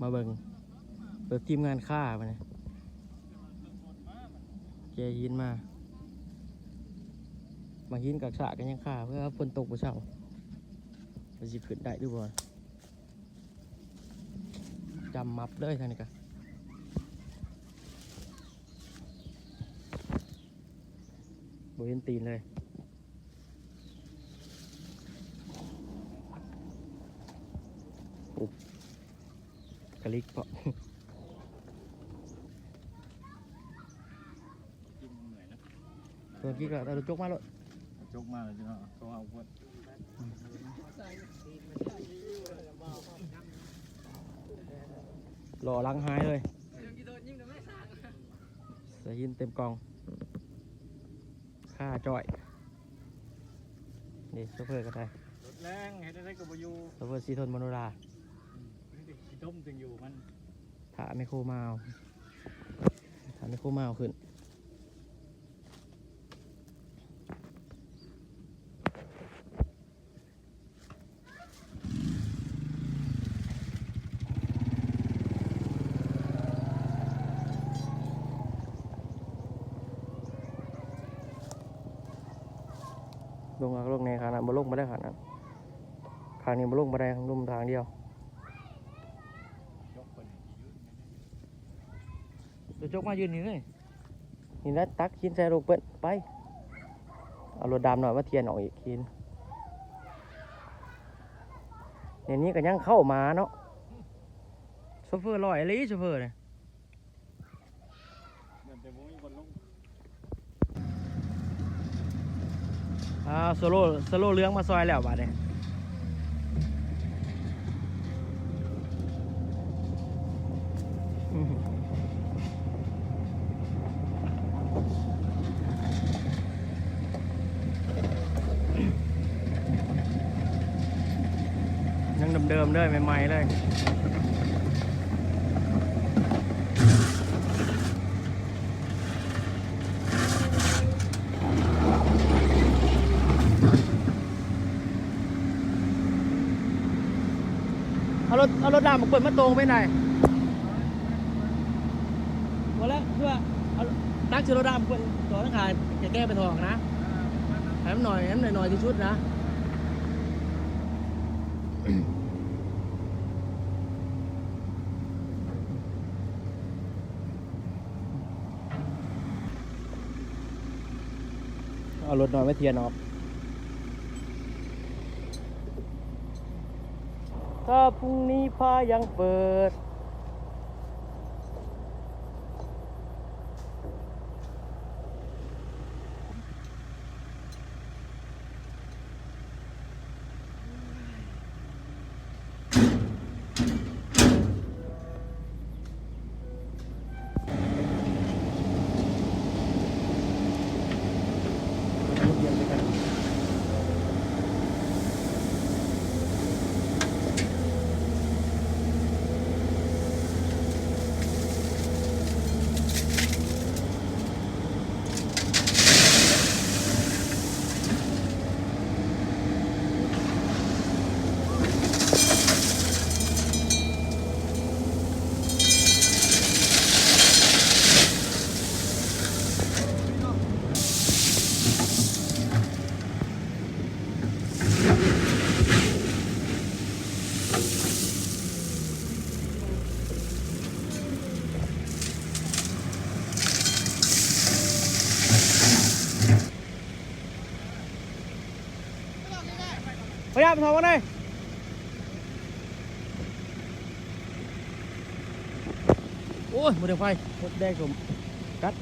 มาเบิ่งทีมงานฆ่ามาเนี่ยแกหินมาหินกับสะกันยังฆ่าเพื่อฝนตกบ่เช้าจะสิขึ้นได้หรือบ่จำมับเลยท่านนี่กะบ่เห็นตีนเลยกะลิกเพาะตัวกี้ก็เราจกมาเลยจกมาเลยจ้ะเขาเอาพวดหล่อลังหายเลยใส่หินเต็มกองค่าจ่อยนี่โซเฟอร์ก็ได้รถแรงเห็นได้กับอยู่โซเฟอร์ซีทนมโนราสีต้มจึงอยู่มันถ้าไม่คู่มาเอาขึ้นลงในขนาดบนลงมาได้ขนาดขางนี้บนลงมาได้ข้างลุ่มทางเดียวตัวจกมายืนนี่เลยนี่นะตักชิ้นใส่โรเปิดไปเอารถดำหน่อยว่าเทียนออกอีกชิ้นเนี่ยนี้ก็ยังเข้ามาเนาะโซเฟอร์ลอยเลยโซเฟอร์เนี่ยโซโล่เลี้ยงมาซอยแล้วบาดเนี่ยยังเดิมๆเลยใหม่ๆเลยเอารถดำมาเปิดมาตรงไปไหนหมดแล้วเพื่อเอาตักเชือรถดำเปิดต่อทั้งขาแก้ไปทองนะแถมหน่อยที่ชุดนะเอารถหน่อยไม่เทียนออกถ้าพรุ่งนี้ฟ้ายังเปิดพยายามถอดมาเลยโอ้ยหมดไฟหมดแดงผมกัด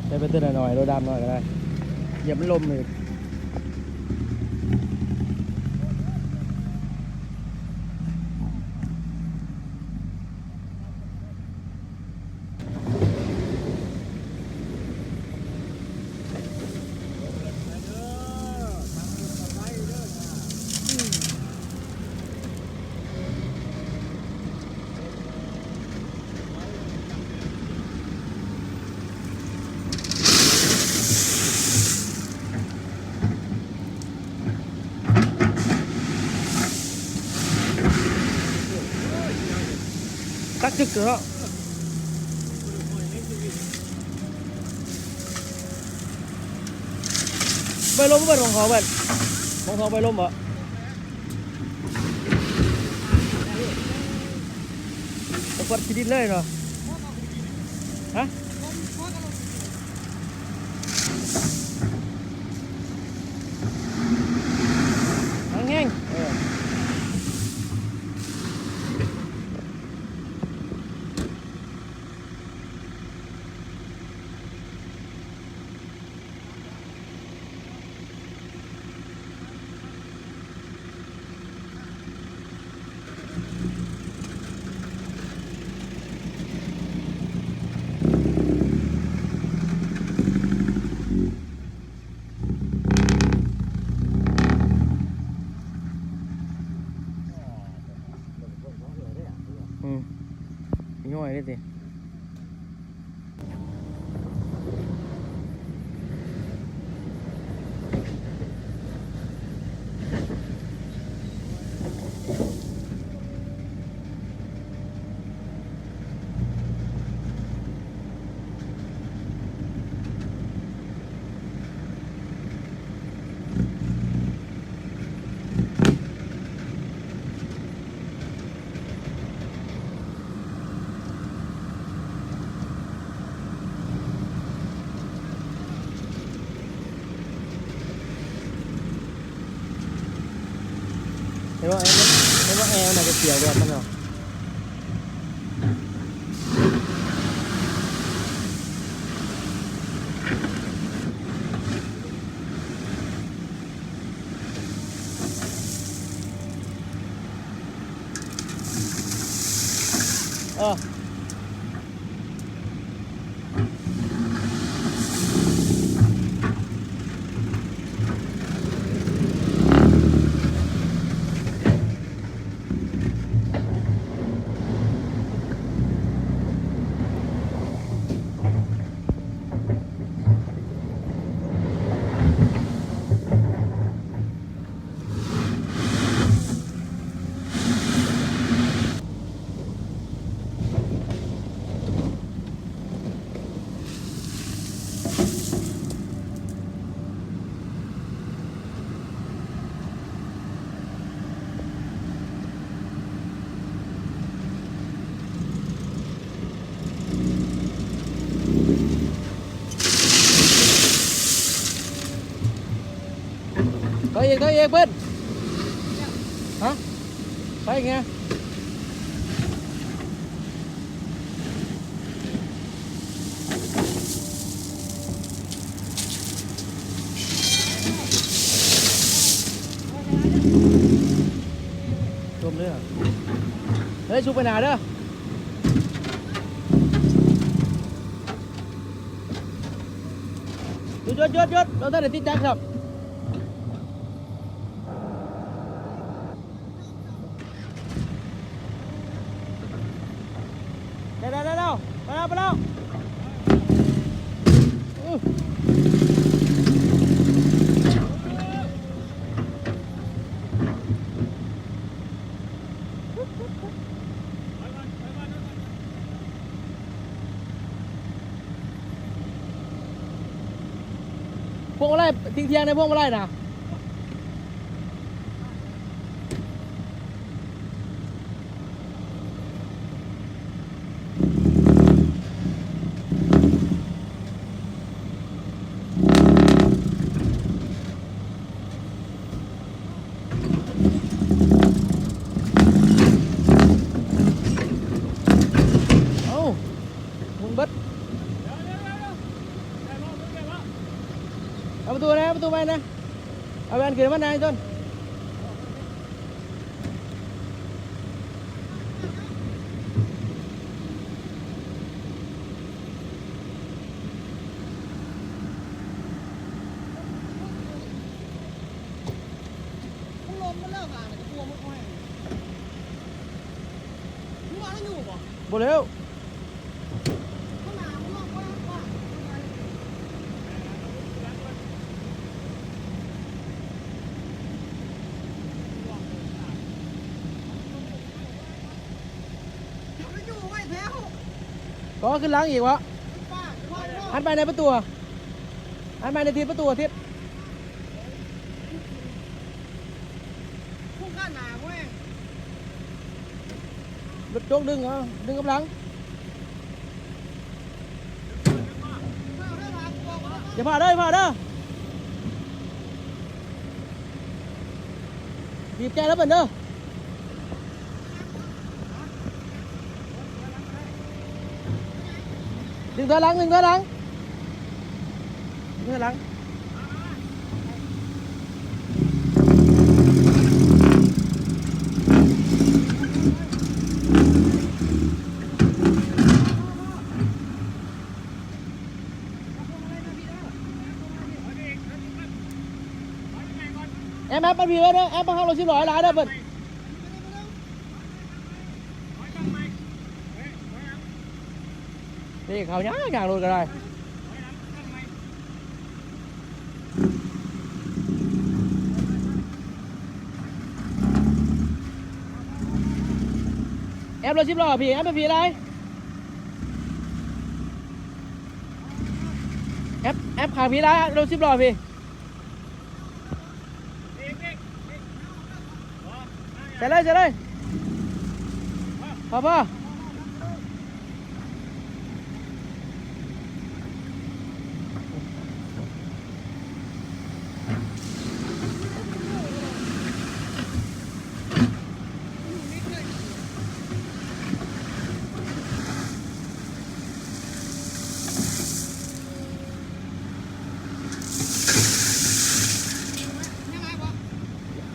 ได้ไปเตือนหน่อยรถดำหน่อยก็ได้อย่ามันลมเลย กจึกเนาะใบลมเบิดของเขาเบิดของเขาใบลมเหรอตะกดชีดินเลยเนาะฮะแห้งย่อยได้สิเห็นว่าแอร์มันจะเสียวแบบมันเหรอcó gì bên hả thấy nghe chôm nữa đấy chụp bên nào đó chốt đâu ta để tin chắc không đâuไปแล้วพวกอะไรทิ้งเทียงในพวกอะไรนะประตูไปนะเอาแวนขึ้นมาหน่อยต้นลมมันเลิกอ่ะแต่กลัวมันค่อยมึงว่าแล้วอยู่ป่ะบ่เร็ว ก็ขึ้นหล้างอีกวะหันไปในประตูหันไปในทิศประตูทิศ พุ่งข้างหน้าเว้ย รถโจกดึงเหรอดึงกำลังอย่าพลาดเด้ออย่าพลาดเด้อบีบแกแล้วเปิดเด้อดึงถอยหลังดึงถอยหลังดึงถอยหลังแอมมันมีไว้เด้อแอมมาเข้าเราสิร้อยล้านเด้อเปิดนี่เขาอย่างรถก็ได้แอมเราสิบล้อพี่แอมเป็นพี่อะไรแอมขาพี่อะไรเราสิบล้อพี่เสร็จเลยพ่อ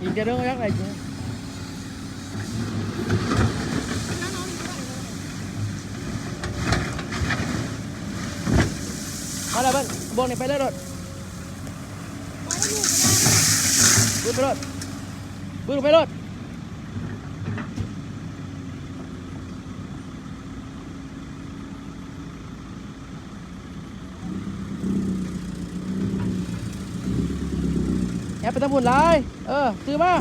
ยิงจะเรื่องยักษ์ไหนจีมาเลยเบิ้ลบนนี่ไปเลยรถบึ้งไปรถบึ้งไปรถแอบไปทำบุญไรซื้อมา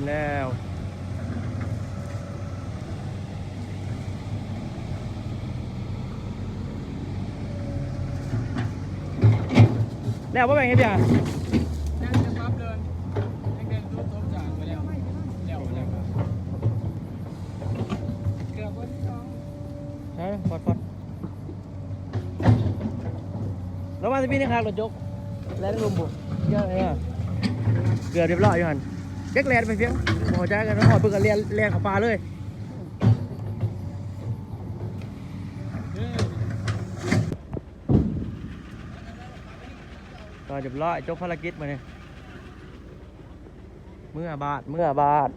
แล้วแล้วว่าแบ่งให้พี่อ่ะ ยังจะปั๊บเดินยังเดินตัวต้มจางไปแล้วแล้วเกือบวันที่สอง ใช่ฟอดแล้วมาที่พี่นี่ครับรถยกแล้วลุมบุกเยอะเลยเกือบเรียบร้อยอยู่หันเจ๊กแลนไปเพียงพอใจกันแล้วหอดเพิ่งกันเรียนขับปลาเลยก็เรียบร้อยจบภารกิจมาเนี่ยเมื่อบาท